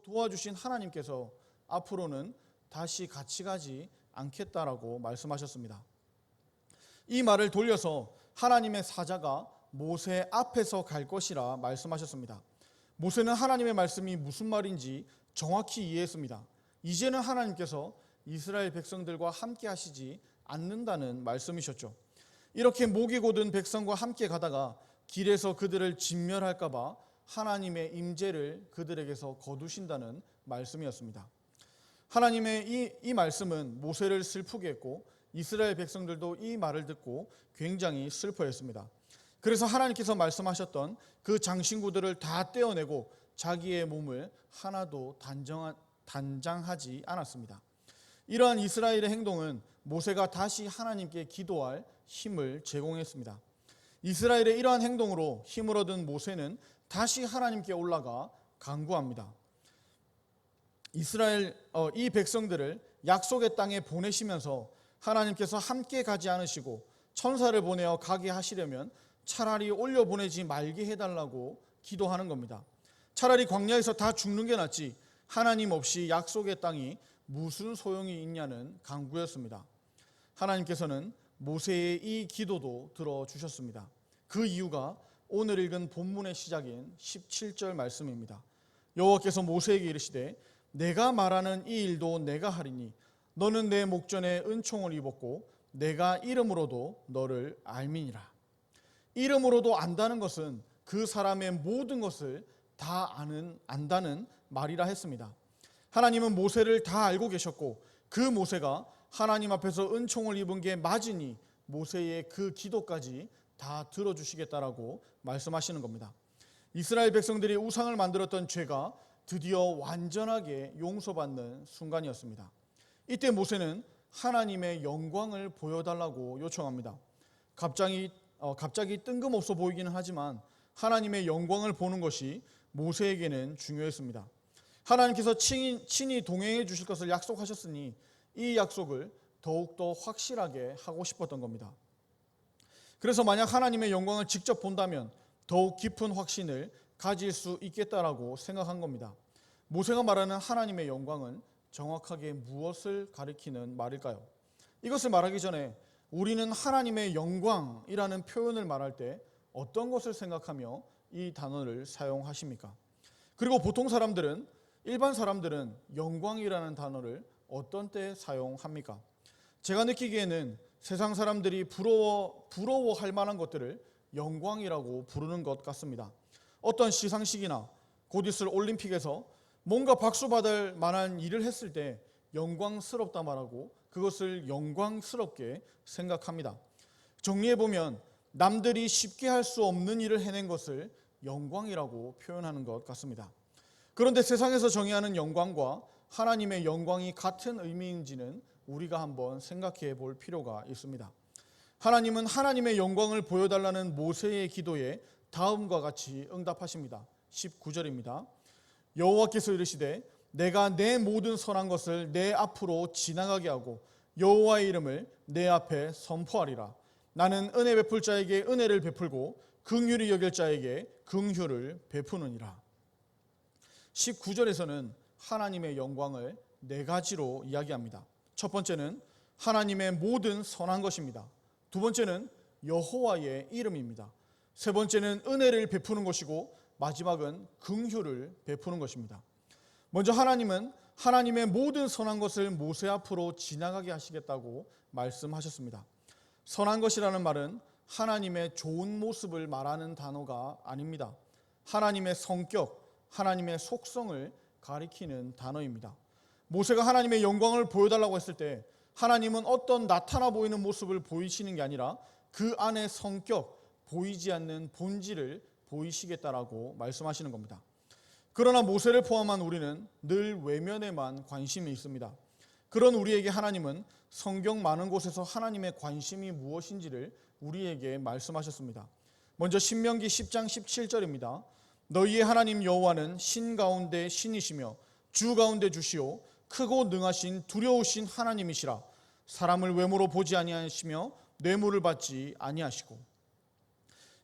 도와주신 하나님께서 앞으로는 다시 같이 가지 않겠다라고 말씀하셨습니다. 이 말을 돌려서 하나님의 사자가 모세 앞에서 갈 것이라 말씀하셨습니다. 모세는 하나님의 말씀이 무슨 말인지 정확히 이해했습니다. 이제는 하나님께서 이스라엘 백성들과 함께 하시지 않는다는 말씀이셨죠. 이렇게 목이 곧은 백성과 함께 가다가 길에서 그들을 진멸할까 봐 하나님의 임재를 그들에게서 거두신다는 말씀이었습니다. 하나님의 이 말씀은 모세를 슬프게 했고 이스라엘 백성들도 이 말을 듣고 굉장히 슬퍼했습니다. 그래서 하나님께서 말씀하셨던 그 장신구들을 다 떼어내고 자기의 몸을 하나도 단장하지 않았습니다. 이러한 이스라엘의 행동은 모세가 다시 하나님께 기도할 힘을 제공했습니다. 이스라엘의 이러한 행동으로 힘을 얻은 모세는 다시 하나님께 올라가 간구합니다. 이 백성들을 약속의 땅에 보내시면서 하나님께서 함께 가지 않으시고 천사를 보내어 가게 하시려면 차라리 올려보내지 말게 해달라고 기도하는 겁니다. 차라리 광야에서 다 죽는 게 낫지 하나님 없이 약속의 땅이 무슨 소용이 있냐는 간구였습니다. 하나님께서는 모세의 이 기도도 들어주셨습니다. 그 이유가 오늘 읽은 본문의 시작인 17절 말씀입니다. 여호와께서 모세에게 이르시되 내가 말하는 이 일도 내가 하리니 너는 내 목전에 은총을 입었고 내가 이름으로도 너를 알미니라. 이름으로도 안다는 것은 그 사람의 모든 것을 다 안다는 말이라 했습니다. 하나님은 모세를 다 알고 계셨고 그 모세가 하나님 앞에서 은총을 입은 게 맞으니 모세의 그 기도까지 다 들어주시겠다라고 말씀하시는 겁니다. 이스라엘 백성들이 우상을 만들었던 죄가 드디어 완전하게 용서받는 순간이었습니다. 이때 모세는 하나님의 영광을 보여달라고 요청합니다. 갑자기 뜬금없어 보이기는 하지만 하나님의 영광을 보는 것이 모세에게는 중요했습니다. 하나님께서 친히 동행해 주실 것을 약속하셨으니 이 약속을 더욱더 확실하게 하고 싶었던 겁니다. 그래서 만약 하나님의 영광을 직접 본다면 더욱 깊은 확신을 가질 수 있겠다라고 생각한 겁니다. 모세가 말하는 하나님의 영광은 정확하게 무엇을 가리키는 말일까요? 이것을 말하기 전에 우리는 하나님의 영광이라는 표현을 말할 때 어떤 것을 생각하며 이 단어를 사용하십니까? 그리고 일반 사람들은 영광이라는 단어를 어떤 때 사용합니까? 제가 느끼기에는 세상 사람들이 부러워할 만한 것들을 영광이라고 부르는 것 같습니다. 어떤 시상식이나 곧 있을 올림픽에서 뭔가 박수 받을 만한 일을 했을 때 영광스럽다 말하고 그것을 영광스럽게 생각합니다. 정리해보면 남들이 쉽게 할 수 없는 일을 해낸 것을 영광이라고 표현하는 것 같습니다. 그런데 세상에서 정의하는 영광과 하나님의 영광이 같은 의미인지는 우리가 한번 생각해 볼 필요가 있습니다. 하나님은 하나님의 영광을 보여달라는 모세의 기도에 다음과 같이 응답하십니다. 19절입니다. 여호와께서 이르시되 내가 내 모든 선한 것을 내 앞으로 지나가게 하고 여호와의 이름을 내 앞에 선포하리라. 나는 은혜 베풀 자에게 은혜를 베풀고 긍휼히 여길 자에게 긍휼을 베푸느니라. 19절에서는 하나님의 영광을 네 가지로 이야기합니다. 첫 번째는 하나님의 모든 선한 것입니다. 두 번째는 여호와의 이름입니다. 세 번째는 은혜를 베푸는 것이고 마지막은 긍휼을 베푸는 것입니다. 먼저 하나님은 하나님의 모든 선한 것을 모세 앞으로 지나가게 하시겠다고 말씀하셨습니다. 선한 것이라는 말은 하나님의 좋은 모습을 말하는 단어가 아닙니다. 하나님의 성격, 하나님의 속성을 가리키는 단어입니다. 모세가 하나님의 영광을 보여달라고 했을 때 하나님은 어떤 나타나 보이는 모습을 보이시는 게 아니라 그 안의 성격, 보이지 않는 본질을 보이시겠다라고 말씀하시는 겁니다. 그러나 모세를 포함한 우리는 늘 외면에만 관심이 있습니다. 그런 우리에게 하나님은 성경 많은 곳에서 하나님의 관심이 무엇인지를 우리에게 말씀하셨습니다. 먼저 신명기 10장 17절입니다. 너희의 하나님 여호와는 신 가운데 신이시며 주 가운데 주시오 크고 능하신 두려우신 하나님이시라. 사람을 외모로 보지 아니하시며 뇌물을 받지 아니하시고.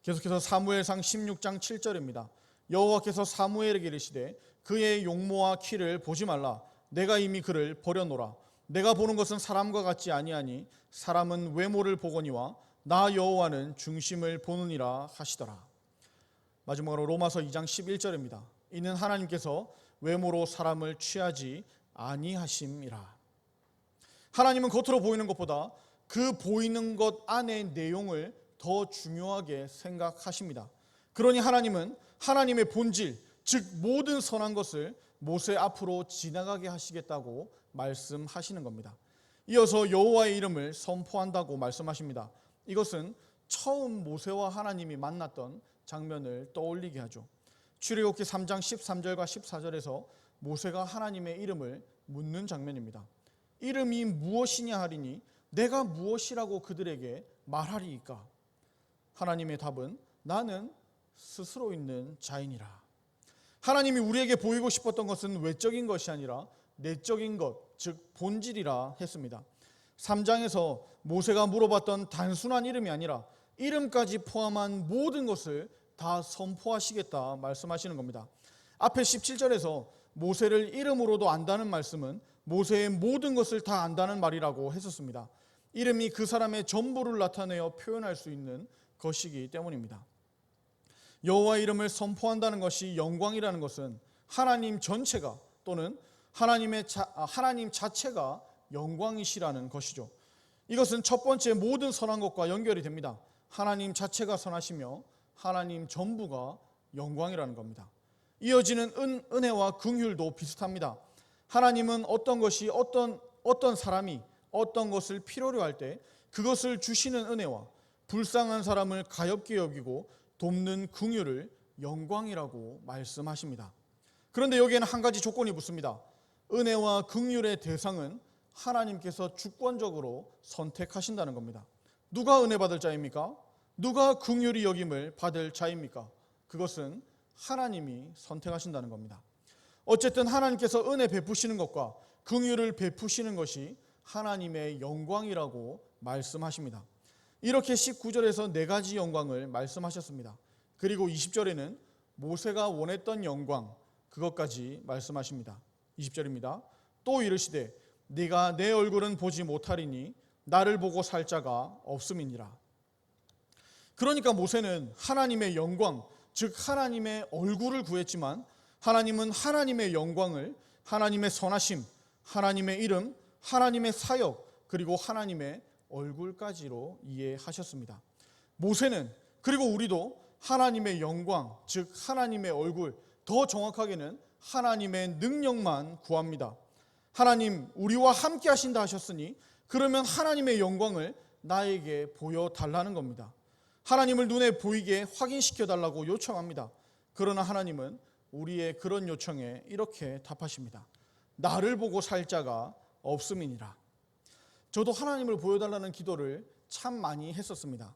계속해서 사무엘상 16장 7절입니다. 여호와께서 사무엘에게 이르시되 그의 용모와 키를 보지 말라. 내가 이미 그를 버려놓으라. 내가 보는 것은 사람과 같지 아니하니 사람은 외모를 보거니와 나 여호와는 중심을 보느니라 하시더라. 마지막으로 로마서 2장 11절입니다. 이는 하나님께서 외모로 사람을 취하지 아니하심이라. 하나님은 겉으로 보이는 것보다 그 보이는 것 안의 내용을 더 중요하게 생각하십니다. 그러니 하나님은 하나님의 본질, 즉 모든 선한 것을 모세 앞으로 지나가게 하시겠다고 말씀하시는 겁니다. 이어서 여호와의 이름을 선포한다고 말씀하십니다. 이것은 처음 모세와 하나님이 만났던 장면을 떠올리게 하죠. 출애굽기 3장 13절과 14절에서 모세가 하나님의 이름을 묻는 장면입니다. 이름이 무엇이냐 하리니 내가 무엇이라고 그들에게 말하리이까? 하나님의 답은 나는 스스로 있는 자이니라. 하나님이 우리에게 보이고 싶었던 것은 외적인 것이 아니라 내적인 것, 즉 본질이라 했습니다. 3장에서 모세가 물어봤던 단순한 이름이 아니라 이름까지 포함한 모든 것을 다 선포하시겠다 말씀하시는 겁니다. 앞에 17절에서 모세를 이름으로도 안다는 말씀은 모세의 모든 것을 다 안다는 말이라고 했었습니다. 이름이 그 사람의 전부를 나타내어 표현할 수 있는 것이기 때문입니다. 여호와의 이름을 선포한다는 것이 영광이라는 것은 하나님 전체가 또는 하나님 자체가 영광이시라는 것이죠. 이것은 첫 번째 모든 선한 것과 연결이 됩니다. 하나님 자체가 선하시며 하나님 전부가 영광이라는 겁니다. 이어지는 은혜와 긍휼도 비슷합니다. 하나님은 어떤 것이 어떤 사람이 어떤 것을 필요로 할 때 그것을 주시는 은혜와 불쌍한 사람을 가엾게 여기고 돕는 긍휼을 영광이라고 말씀하십니다. 그런데 여기에는 한 가지 조건이 붙습니다. 은혜와 긍휼의 대상은 하나님께서 주권적으로 선택하신다는 겁니다. 누가 은혜 받을 자입니까? 누가 긍휼히 여김을 받을 자입니까? 그것은 하나님이 선택하신다는 겁니다. 어쨌든 하나님께서 은혜 베푸시는 것과 긍휼을 베푸시는 것이 하나님의 영광이라고 말씀하십니다. 이렇게 19절에서 네 가지 영광을 말씀하셨습니다. 그리고 20절에는 모세가 원했던 영광, 그것까지 말씀하십니다. 20절입니다. 또 이르시되 네가 내 얼굴은 보지 못하리니 나를 보고 살 자가 없음이니라. 그러니까 모세는 하나님의 영광, 즉 하나님의 얼굴을 구했지만 하나님은 하나님의 영광을 하나님의 선하심, 하나님의 이름, 하나님의 사역, 그리고 하나님의 얼굴까지로 이해하셨습니다. 모세는, 그리고 우리도 하나님의 영광, 즉 하나님의 얼굴, 더 정확하게는 하나님의 능력만 구합니다. 하나님 우리와 함께 하신다 하셨으니 그러면 하나님의 영광을 나에게 보여달라는 겁니다. 하나님을 눈에 보이게 확인시켜 달라고 요청합니다. 그러나 하나님은 우리의 그런 요청에 이렇게 답하십니다. 나를 보고 살 자가 없음이니라. 저도 하나님을 보여달라는 기도를 참 많이 했었습니다.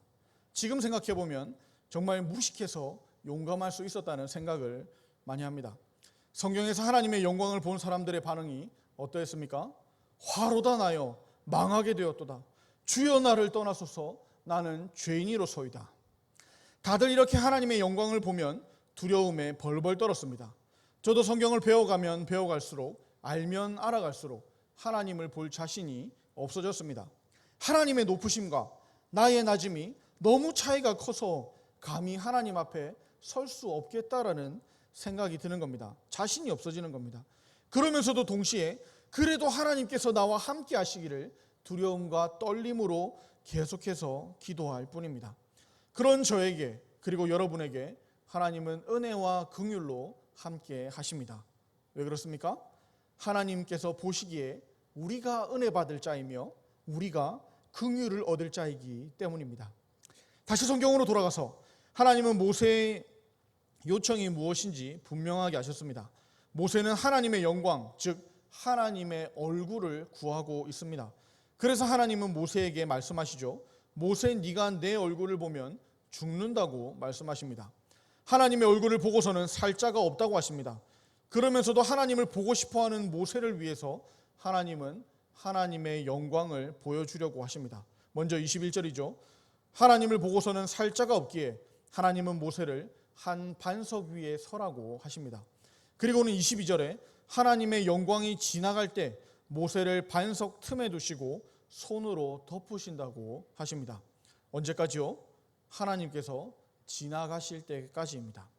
지금 생각해보면 정말 무식해서 용감할 수 있었다는 생각을 많이 합니다. 성경에서 하나님의 영광을 본 사람들의 반응이 어떠했습니까? 화로다 나여 망하게 되었도다. 주여 나를 떠나소서 나는 죄인이로소이다. 다들 이렇게 하나님의 영광을 보면 두려움에 벌벌 떨었습니다. 저도 성경을 배워가면 배워갈수록 알면 알아갈수록 하나님을 볼 자신이 없어졌습니다. 하나님의 높으심과 나의 낮음이 너무 차이가 커서 감히 하나님 앞에 설 수 없겠다라는 생각이 드는 겁니다. 자신이 없어지는 겁니다. 그러면서도 동시에 그래도 하나님께서 나와 함께 하시기를 두려움과 떨림으로 계속해서 기도할 뿐입니다. 그런 저에게 그리고 여러분에게 하나님은 은혜와 긍휼로 함께 하십니다. 왜 그렇습니까? 하나님께서 보시기에 우리가 은혜 받을 자이며 우리가 긍휼을 얻을 자이기 때문입니다. 다시 성경으로 돌아가서 하나님은 모세의 요청이 무엇인지 분명하게 하셨습니다. 모세는 하나님의 영광, 즉 하나님의 얼굴을 구하고 있습니다. 그래서 하나님은 모세에게 말씀하시죠. 모세, 네가 내 얼굴을 보면 죽는다고 말씀하십니다. 하나님의 얼굴을 보고서는 살 자가 없다고 하십니다. 그러면서도 하나님을 보고 싶어하는 모세를 위해서 하나님은 하나님의 영광을 보여주려고 하십니다. 먼저 21절이죠. 하나님을 보고서는 살 자가 없기에 하나님은 모세를 한 반석 위에 서라고 하십니다. 그리고는 22절에 하나님의 영광이 지나갈 때 모세를 반석 틈에 두시고 손으로 덮으신다고 하십니다. 언제까지요? 하나님께서 지나가실 때까지입니다.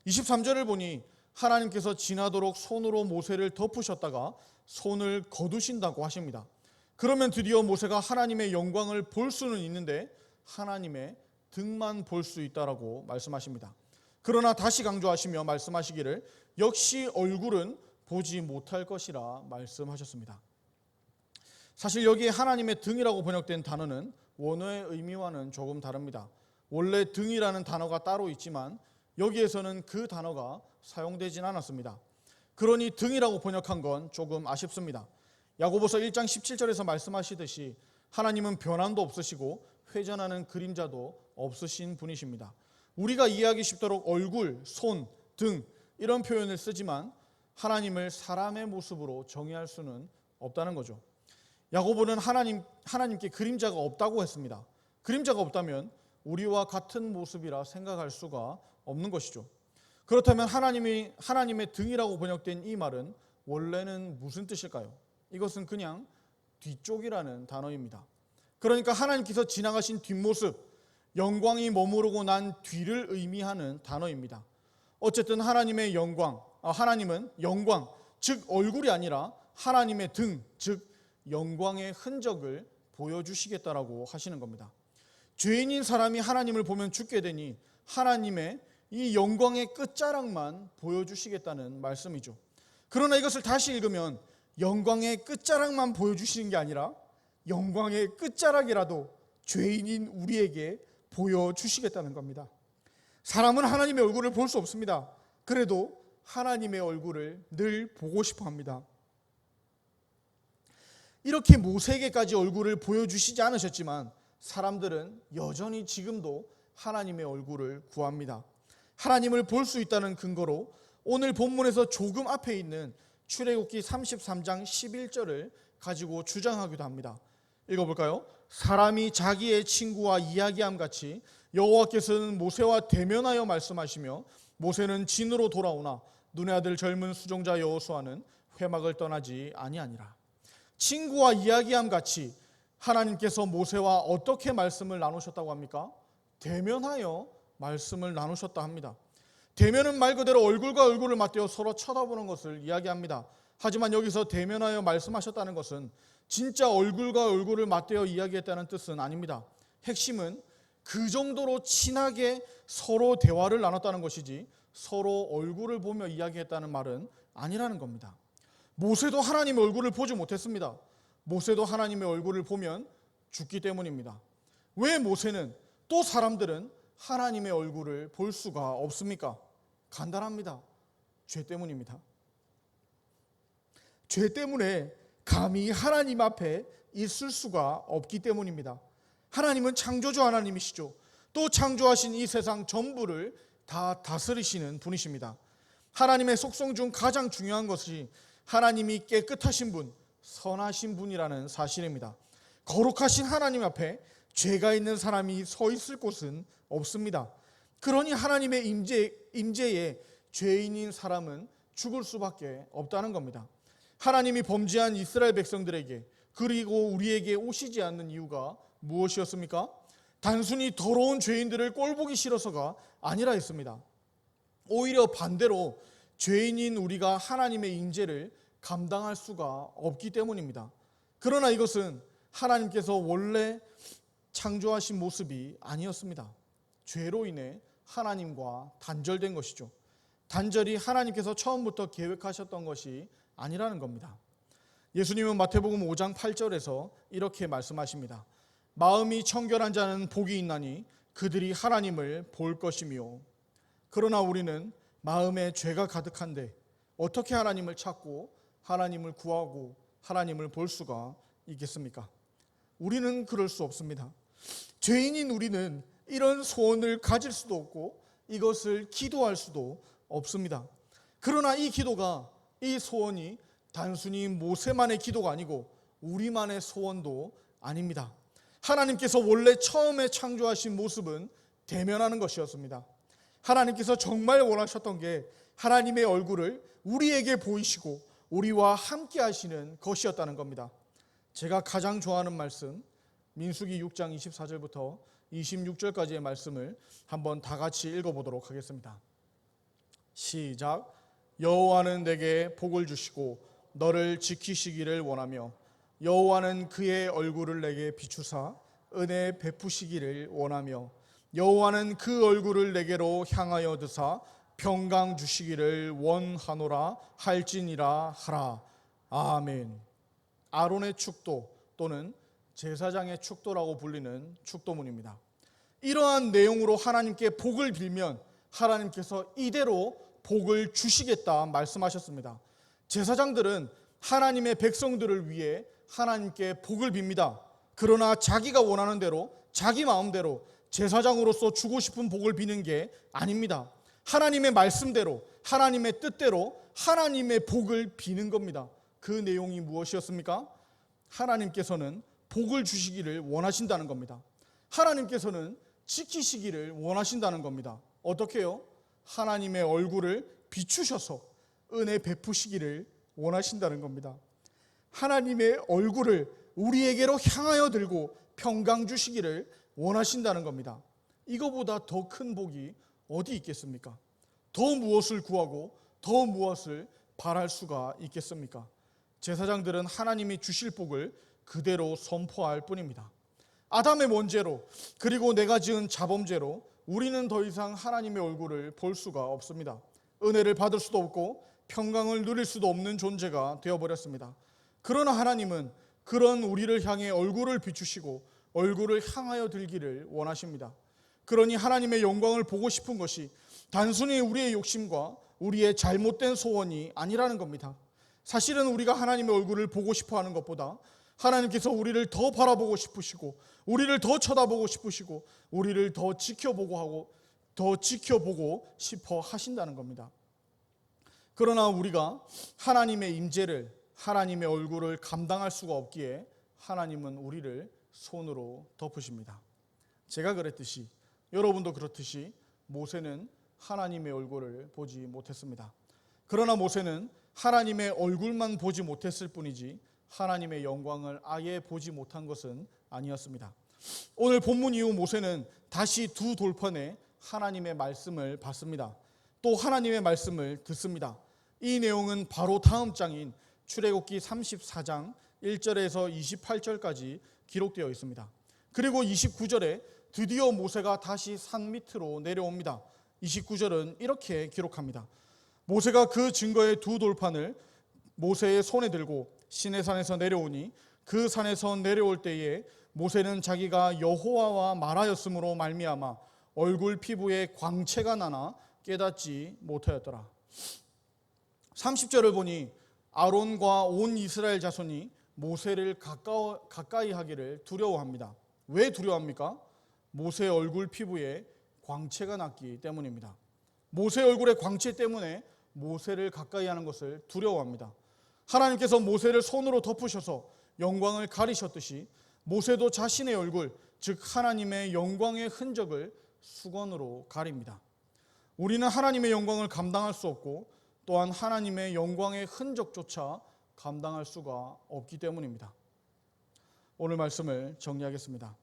23절을 보니 하나님께서 지나도록 손으로 모세를 덮으셨다가 손을 거두신다고 하십니다. 그러면 드디어 모세가 하나님의 영광을 볼 수는 있는데 하나님의 등만 볼 수 있다라고 말씀하십니다. 그러나 다시 강조하시며 말씀하시기를 역시 얼굴은 보지 못할 것이라 말씀하셨습니다. 사실 여기에 하나님의 등이라고 번역된 단어는 원어의 의미와는 조금 다릅니다. 원래 등이라는 단어가 따로 있지만 여기에서는 그 단어가 사용되진 않았습니다. 그러니 등이라고 번역한 건 조금 아쉽습니다. 야고보서 1장 17절에서 말씀하시듯이 하나님은 변함도 없으시고 회전하는 그림자도 없으신 분이십니다. 우리가 이해하기 쉽도록 얼굴, 손, 등 이런 표현을 쓰지만 하나님을 사람의 모습으로 정의할 수는 없다는 거죠. 야고보는 하나님께 그림자가 없다고 했습니다. 그림자가 없다면 우리와 같은 모습이라 생각할 수가 없는 것이죠. 그렇다면 하나님의 등이라고 번역된 이 말은 원래는 무슨 뜻일까요? 이것은 그냥 뒤쪽이라는 단어입니다. 그러니까 하나님께서 지나가신 뒷모습, 영광이 머무르고 난 뒤를 의미하는 단어입니다. 어쨌든 하나님은 영광, 즉 얼굴이 아니라 하나님의 등, 즉 영광의 흔적을 보여주시겠다라고 하시는 겁니다. 죄인인 사람이 하나님을 보면 죽게 되니 하나님의 이 영광의 끝자락만 보여주시겠다는 말씀이죠. 그러나 이것을 다시 읽으면 영광의 끝자락만 보여주시는 게 아니라 영광의 끝자락이라도 죄인인 우리에게 보여주시겠다는 겁니다. 사람은 하나님의 얼굴을 볼 수 없습니다. 그래도 하나님의 얼굴을 늘 보고 싶어 합니다. 이렇게 모세에게까지 얼굴을 보여주시지 않으셨지만 사람들은 여전히 지금도 하나님의 얼굴을 구합니다. 하나님을 볼 수 있다는 근거로 오늘 본문에서 조금 앞에 있는 출애굽기 33장 11절을 가지고 주장하기도 합니다. 읽어볼까요? 사람이 자기의 친구와 이야기함 같이 여호와께서는 모세와 대면하여 말씀하시며 모세는 진으로 돌아오나 눈의 아들 젊은 수종자 여호수아는 회막을 떠나지 아니하니라. 친구와 이야기함 같이 하나님께서 모세와 어떻게 말씀을 나누셨다고 합니까? 대면하여 말씀을 나누셨다 합니다. 대면은 말 그대로 얼굴과 얼굴을 맞대어 서로 쳐다보는 것을 이야기합니다. 하지만 여기서 대면하여 말씀하셨다는 것은 진짜 얼굴과 얼굴을 맞대어 이야기했다는 뜻은 아닙니다. 핵심은 그 정도로 친하게 서로 대화를 나눴다는 것이지 서로 얼굴을 보며 이야기했다는 말은 아니라는 겁니다. 모세도 하나님의 얼굴을 보지 못했습니다. 모세도 하나님의 얼굴을 보면 죽기 때문입니다. 왜 모세는 또 사람들은 하나님의 얼굴을 볼 수가 없습니까? 간단합니다. 죄 때문입니다. 죄 때문에 감히 하나님 앞에 있을 수가 없기 때문입니다. 하나님은 창조주 하나님이시죠. 또 창조하신 이 세상 전부를 다 다스리시는 분이십니다. 하나님의 속성 중 가장 중요한 것이 하나님이 깨끗하신 분, 선하신 분이라는 사실입니다. 거룩하신 하나님 앞에 죄가 있는 사람이 서 있을 곳은 없습니다. 그러니 하나님의 임재에 죄인인 사람은 죽을 수밖에 없다는 겁니다. 하나님이 범죄한 이스라엘 백성들에게 그리고 우리에게 오시지 않는 이유가 무엇이었습니까? 단순히 더러운 죄인들을 꼴보기 싫어서가 아니라 했습니다. 오히려 반대로 죄인인 우리가 하나님의 임재를 감당할 수가 없기 때문입니다. 그러나 이것은 하나님께서 원래 창조하신 모습이 아니었습니다. 죄로 인해 하나님과 단절된 것이죠. 단절이 하나님께서 처음부터 계획하셨던 것이 아니라는 겁니다. 예수님은 마태복음 5장 8절에서 이렇게 말씀하십니다. 마음이 청결한 자는 복이 있나니 그들이 하나님을 볼 것이며. 그러나 우리는 마음에 죄가 가득한데 어떻게 하나님을 찾고 하나님을 구하고 하나님을 볼 수가 있겠습니까? 우리는 그럴 수 없습니다. 죄인인 우리는 이런 소원을 가질 수도 없고 이것을 기도할 수도 없습니다. 그러나 이 기도가, 이 소원이 단순히 모세만의 기도가 아니고 우리만의 소원도 아닙니다. 하나님께서 원래 처음에 창조하신 모습은 대면하는 것이었습니다. 하나님께서 정말 원하셨던 게 하나님의 얼굴을 우리에게 보이시고 우리와 함께 하시는 것이었다는 겁니다. 제가 가장 좋아하는 말씀, 민수기 6장 24절부터 26절까지의 말씀을 한번 다 같이 읽어보도록 하겠습니다. 시작. 여호와는 내게 복을 주시고 너를 지키시기를 원하며 여호와는 그의 얼굴을 내게 비추사 은혜 베푸시기를 원하며 여호와는 그 얼굴을 내게로 향하여 드사 평강 주시기를 원하노라 할지니라 하라. 아멘. 아론의 축도 또는 제사장의 축도라고 불리는 축도문입니다. 이러한 내용으로 하나님께 복을 빌면 하나님께서 이대로 복을 주시겠다 말씀하셨습니다. 제사장들은 하나님의 백성들을 위해 하나님께 복을 빕니다. 그러나 자기가 원하는 대로 자기 마음대로 제사장으로서 주고 싶은 복을 비는 게 아닙니다. 하나님의 말씀대로 하나님의 뜻대로 하나님의 복을 비는 겁니다. 그 내용이 무엇이었습니까? 하나님께서는 복을 주시기를 원하신다는 겁니다. 하나님께서는 지키시기를 원하신다는 겁니다. 어떻게요? 하나님의 얼굴을 비추셔서 은혜 베푸시기를 원하신다는 겁니다. 하나님의 얼굴을 우리에게로 향하여 들고 평강 주시기를 원하신다는 겁니다. 이거보다 더 큰 복이 어디 있겠습니까? 더 무엇을 구하고 더 무엇을 바랄 수가 있겠습니까? 제사장들은 하나님이 주실 복을 그대로 선포할 뿐입니다. 아담의 원죄로 그리고 내가 지은 자범죄로 우리는 더 이상 하나님의 얼굴을 볼 수가 없습니다. 은혜를 받을 수도 없고 평강을 누릴 수도 없는 존재가 되어버렸습니다. 그러나 하나님은 그런 우리를 향해 얼굴을 비추시고 얼굴을 향하여 들기를 원하십니다. 그러니 하나님의 영광을 보고 싶은 것이 단순히 우리의 욕심과 우리의 잘못된 소원이 아니라는 겁니다. 사실은 우리가 하나님의 얼굴을 보고 싶어 하는 것보다 하나님께서 우리를 더 바라보고 싶으시고 우리를 더 쳐다보고 싶으시고 우리를 더 지켜보고 싶어 하신다는 겁니다. 그러나 우리가 하나님의 임재를 하나님의 얼굴을 감당할 수가 없기에 하나님은 우리를 손으로 덮으십니다. 제가 그랬듯이 여러분도 그렇듯이 모세는 하나님의 얼굴을 보지 못했습니다. 그러나 모세는 하나님의 얼굴만 보지 못했을 뿐이지 하나님의 영광을 아예 보지 못한 것은 아니었습니다. 오늘 본문 이후 모세는 다시 두 돌판에 하나님의 말씀을 받습니다. 또 하나님의 말씀을 듣습니다. 이 내용은 바로 다음 장인 출애굽기 34장 1절에서 28절까지 기록되어 있습니다. 그리고 29절에 드디어 모세가 다시 산 밑으로 내려옵니다. 29절은 이렇게 기록합니다. 모세가 그 증거의 두 돌판을 모세의 손에 들고 시내산에서 내려오니 그 산에서 내려올 때에 모세는 자기가 여호와와 말하였으므로 말미암아 얼굴 피부에 광채가 나나 깨닫지 못하였더라. 30절을 보니 아론과 온 이스라엘 자손이 모세를 가까이 하기를 두려워합니다. 왜 두려워합니까? 모세의 얼굴 피부에 광채가 났기 때문입니다. 모세의 얼굴의 광채 때문에 모세를 가까이 하는 것을 두려워합니다. 하나님께서 모세를 손으로 덮으셔서 영광을 가리셨듯이 모세도 자신의 얼굴, 즉 하나님의 영광의 흔적을 수건으로 가립니다. 우리는 하나님의 영광을 감당할 수 없고 또한 하나님의 영광의 흔적조차 감당할 수가 없기 때문입니다. 오늘 말씀을 정리하겠습니다.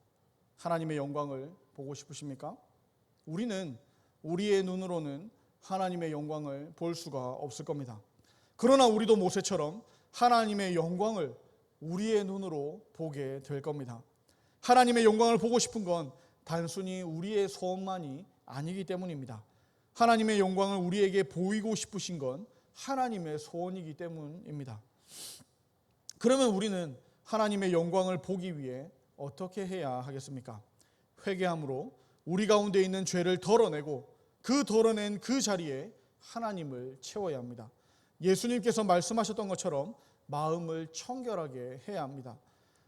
하나님의 영광을 보고 싶으십니까? 우리는 우리의 눈으로는 하나님의 영광을 볼 수가 없을 겁니다. 그러나 우리도 모세처럼 하나님의 영광을 우리의 눈으로 보게 될 겁니다. 하나님의 영광을 보고 싶은 건 단순히 우리의 소원만이 아니기 때문입니다. 하나님의 영광을 우리에게 보이고 싶으신 건 하나님의 소원이기 때문입니다. 그러면 우리는 하나님의 영광을 보기 위해 어떻게 해야 하겠습니까? 회개함으로 우리 가운데 있는 죄를 덜어내고 그 덜어낸 그 자리에 하나님을 채워야 합니다. 예수님께서 말씀하셨던 것처럼 마음을 청결하게 해야 합니다.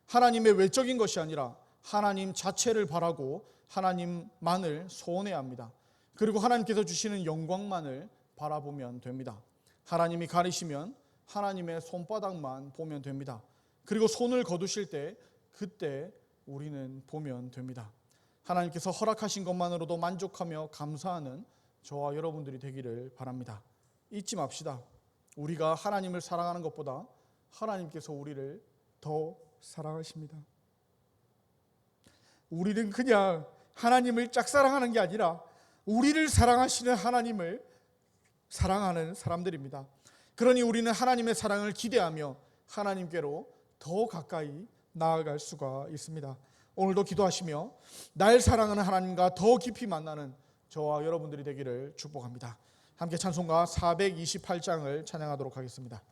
하나님의 외적인 것이 아니라 하나님 자체를 바라고 하나님만을 소원해야 합니다. 그리고 하나님께서 주시는 영광만을 바라보면 됩니다. 하나님이 가리시면 하나님의 손바닥만 보면 됩니다. 그리고 손을 거두실 때 그때 우리는 보면 됩니다. 하나님께서 허락하신 것만으로도 만족하며 감사하는 저와 여러분들이 되기를 바랍니다. 잊지 맙시다. 우리가 하나님을 사랑하는 것보다 하나님께서 우리를 더 사랑하십니다. 우리는 그냥 하나님을 짝사랑하는 게 아니라 우리를 사랑하시는 하나님을 사랑하는 사람들입니다. 그러니 우리는 하나님의 사랑을 기대하며 하나님께로 더 가까이 나아갈 수가 있습니다. 오늘도 기도하시며 날 사랑하는 하나님과 더 깊이 만나는 저와 여러분들이 되기를 축복합니다. 함께 찬송가 428장을 찬양하도록 하겠습니다.